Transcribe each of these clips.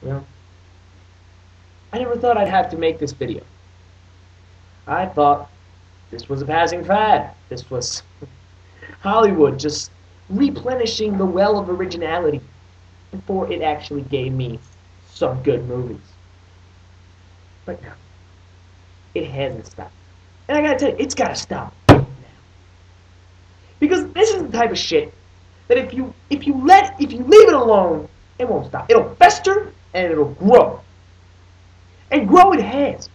You know, I never thought I'd have to make this video. I thought this was a passing fad. This was Hollywood just replenishing the well of originality before it actually gave me some good movies. But no, it hasn't stopped. And I gotta tell you, it's gotta stop now. Because this is the type of shit that if you leave it alone, it won't stop. It'll fester and it'll grow. And grow it has.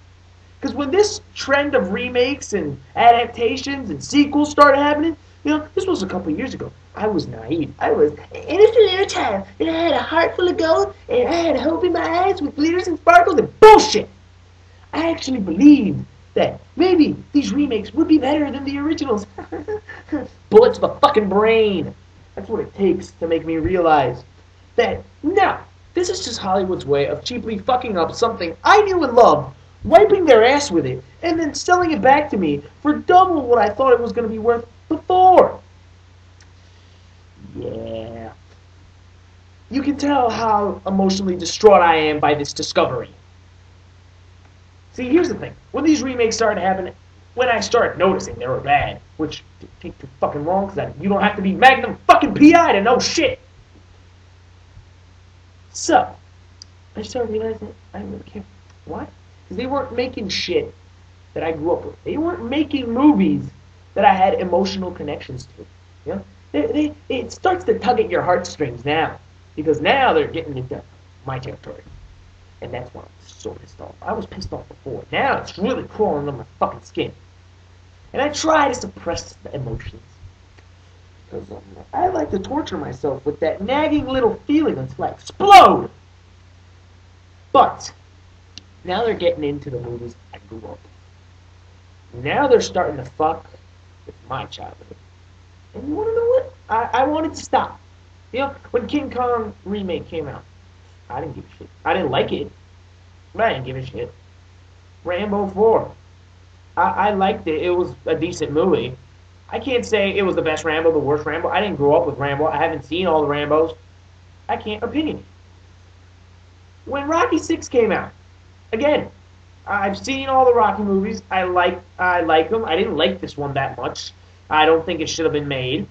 Because when this trend of remakes and adaptations and sequels started happening, you know, this was a couple years ago. I was naive. I was innocent at a time, and I had a heart full of gold, and I had hope in my eyes with glitters and sparkles and bullshit. I actually believed that maybe these remakes would be better than the originals. Bullets to the fucking brain. That's what it takes to make me realize that, no, this is just Hollywood's way of cheaply fucking up something I knew and loved, wiping their ass with it, and then selling it back to me for double what I thought it was going to be worth before. Yeah. You can tell how emotionally distraught I am by this discovery. See, here's the thing. When these remakes started happening, when I started noticing they were bad, which didn't take too fucking long, because you don't have to be Magnum fucking PI to know shit. So, I started realizing I didn't really care. Why? Because they weren't making shit that I grew up with. They weren't making movies that I had emotional connections to. You know? It starts to tug at your heartstrings now. Because now they're getting into my territory. And that's why I'm so pissed off. I was pissed off before. Now it's really crawling under my fucking skin. And I try to suppress the emotions. Because I like to torture myself with that nagging little feeling until I explode. But now they're getting into the movies I grew up with. Now they're starting to fuck with my childhood. And you want to know what? I wanted to stop. You know, when King Kong remake came out, I didn't give a shit. I didn't like it, but I didn't give a shit. Rambo 4. I liked it. It was a decent movie. I can't say it was the best Rambo, the worst Rambo. I didn't grow up with Rambo. I haven't seen all the Rambos. I can't opinion. When Rocky 6 came out, again, I've seen all the Rocky movies. I like them. I didn't like this one that much. I don't think it should have been made.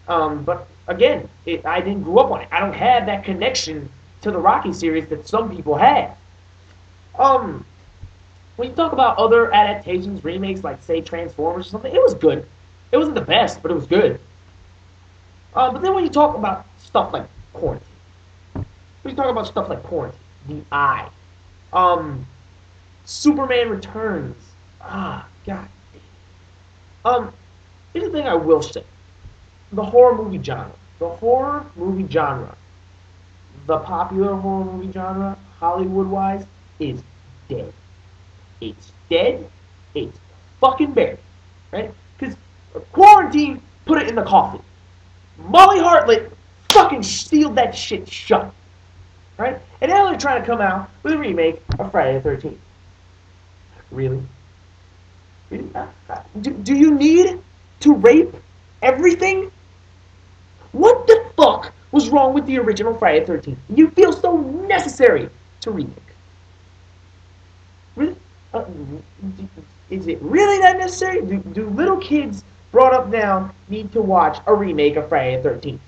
But again, I didn't grow up on it. I don't have that connection to the Rocky series that some people have. When you talk about other adaptations, remakes, like say Transformers or something, it was good. It wasn't the best, but it was good. But then when you talk about stuff like Quarantine, The Eye, Superman Returns, God. Here's the thing I will say: the horror movie genre, the popular horror movie genre, Hollywood-wise, is dead. It's dead. It's fucking buried, right? Because Quarantine put it in the coffin. Molly Hartlett fucking sealed that shit shut, right? And now they're trying to come out with a remake of Friday the 13th. Really? Do you need to rape everything? What the fuck was wrong with the original Friday the 13th? You feel so necessary to remake. Really? Is it really that necessary? Do little kids brought up now need to watch a remake of Friday the 13th?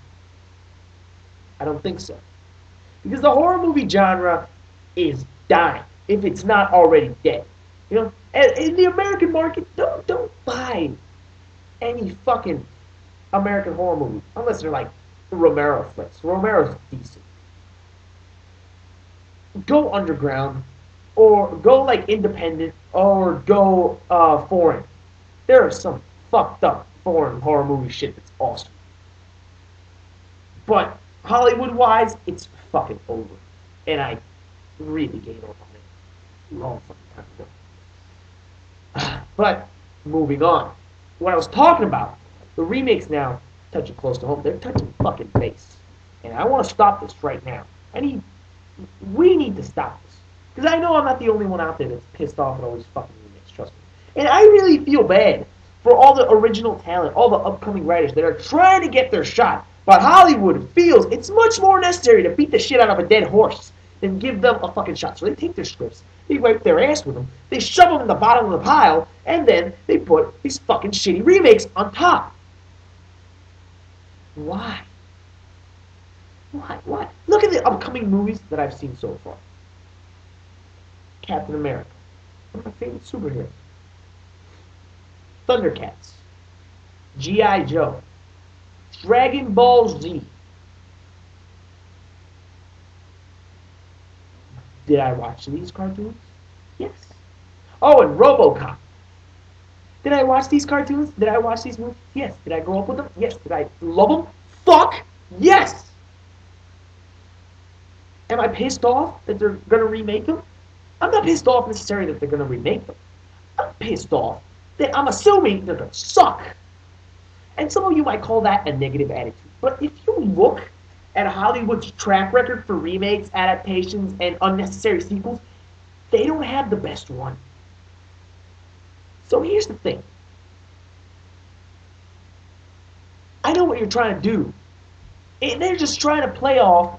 I don't think so. Because the horror movie genre is dying, if it's not already dead. You know, in the American market, don't buy any fucking American horror movie unless they're like Romero flicks. Romero's decent. Go underground, or go like independent, or go foreign. There are some fucked up foreign horror movie shit that's awesome. But Hollywood-wise, it's fucking over, and I really gave up on it long fucking time ago. But moving on, what I was talking about, the remakes now touching close to home. They're touching fucking base, and I want to stop this right now. We need to stop this, because I know I'm not the only one out there that's pissed off at all these fucking remakes. Trust me, and I really feel bad for all the original talent, all the upcoming writers that are trying to get their shot. But Hollywood feels it's much more necessary to beat the shit out of a dead horse than give them a fucking shot. So they take their scripts, they wipe their ass with them, they shove them in the bottom of the pile, and then they put these fucking shitty remakes on top. Why? Why? Look at the upcoming movies that I've seen so far. Captain America, one of my favorite superheroes. Thundercats, G.I. Joe, Dragon Ball Z. Did I watch these cartoons? Yes. Oh, and RoboCop. Did I watch these cartoons? Did I watch these movies? Yes. Did I grow up with them? Yes. Did I love them? Fuck yes. Am I pissed off that they're going to remake them? I'm not pissed off necessarily that they're going to remake them. I'm pissed off that I'm assuming they're going to suck. And some of you might call that a negative attitude. But if you look at Hollywood's track record for remakes, adaptations, and unnecessary sequels, they don't have the best one. So here's the thing. I know what you're trying to do. They're just trying to play off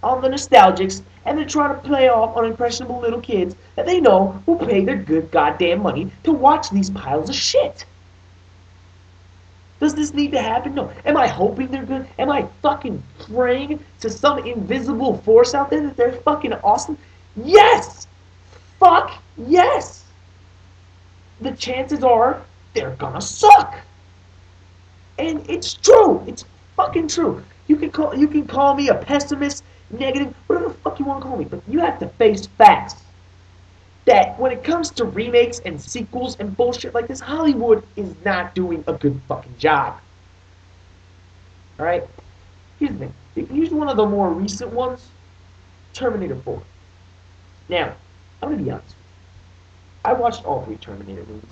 on the nostalgics, and they're trying to play off on impressionable little kids that they know will pay their good goddamn money to watch these piles of shit. Does this need to happen? No. Am I hoping they're good? Am I fucking praying to some invisible force out there that they're fucking awesome? Yes! Fuck yes! The chances are they're gonna suck. And it's true. It's fucking true. You can call me a pessimist, negative, whatever the fuck you want to call me, but you have to face facts. That when it comes to remakes and sequels and bullshit like this, Hollywood is not doing a good fucking job. Alright? Here's the thing. Here's one of the more recent ones. Terminator 4. Now, I'm going to be honest with you. I watched all 3 Terminator movies.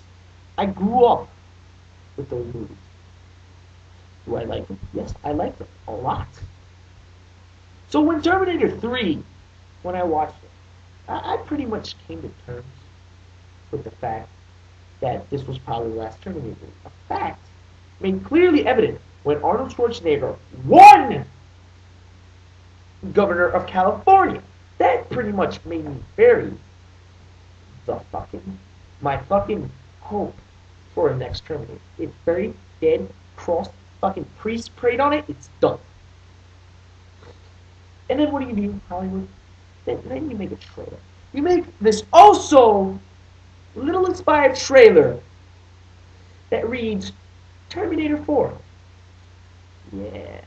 I grew up with those movies. Do I like them? Yes, I like them a lot. So when Terminator 3, when I watched it, I pretty much came to terms with the fact that this was probably the last Terminator movie. A fact made clearly evident when Arnold Schwarzenegger won Governor of California. That pretty much made me bury my fucking hope for a next Terminator. It's buried, dead, crossed, fucking priest prayed on it, it's done. And then what do, Hollywood? Then you make a trailer. You make this also little inspired trailer that reads Terminator 4. Yeah.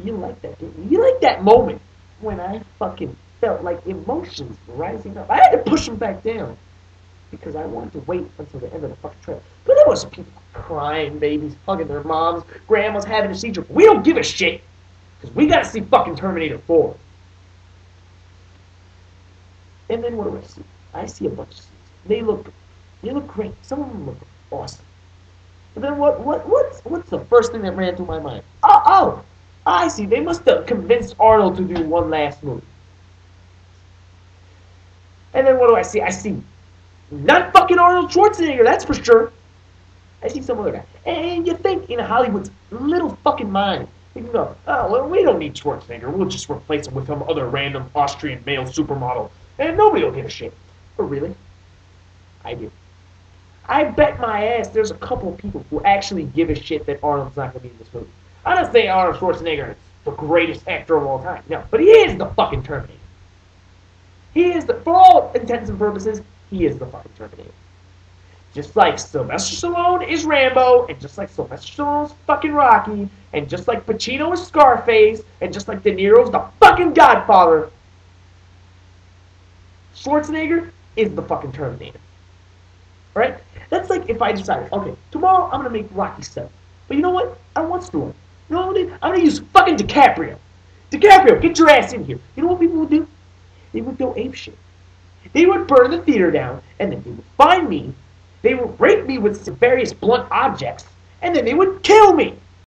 You like that, didn't you? You like that moment when I fucking felt like emotions rising up. I had to push them back down because I wanted to wait until the end of the fucking trailer. But there was people crying, babies hugging their moms, grandmas having a seizure. We don't give a shit because we gotta see fucking Terminator 4. And then what do I see? I see a bunch of scenes. They look great. Some of them look awesome. But then what's the first thing that ran through my mind? Oh, I see. They must have convinced Arnold to do one last movie. And then what do I see? I see not fucking Arnold Schwarzenegger, that's for sure. I see some other guy. And you think in Hollywood's little fucking mind, you go, oh, well, we don't need Schwarzenegger. We'll just replace him with some other random Austrian male supermodel. And nobody will give a shit. But really? I do. I bet my ass there's a couple of people who actually give a shit that Arnold's not going to be in this movie. I'm not saying Arnold Schwarzenegger is the greatest actor of all time. No, but he is the fucking Terminator. He is for all intents and purposes, he is the fucking Terminator. Just like Sylvester Stallone is Rambo, and just like Sylvester Stallone's fucking Rocky, and just like Pacino is Scarface, and just like De Niro's the fucking Godfather, Schwarzenegger is the fucking Terminator. Right? That's like if I decided, okay, tomorrow I'm gonna make Rocky 7. But you know what? I want Stallone. You know what I'm gonna use fucking DiCaprio. DiCaprio, get your ass in here. You know what people would do? They would go apeshit. They would burn the theater down, and then they would find me. They would rape me with various blunt objects, and then they would kill me.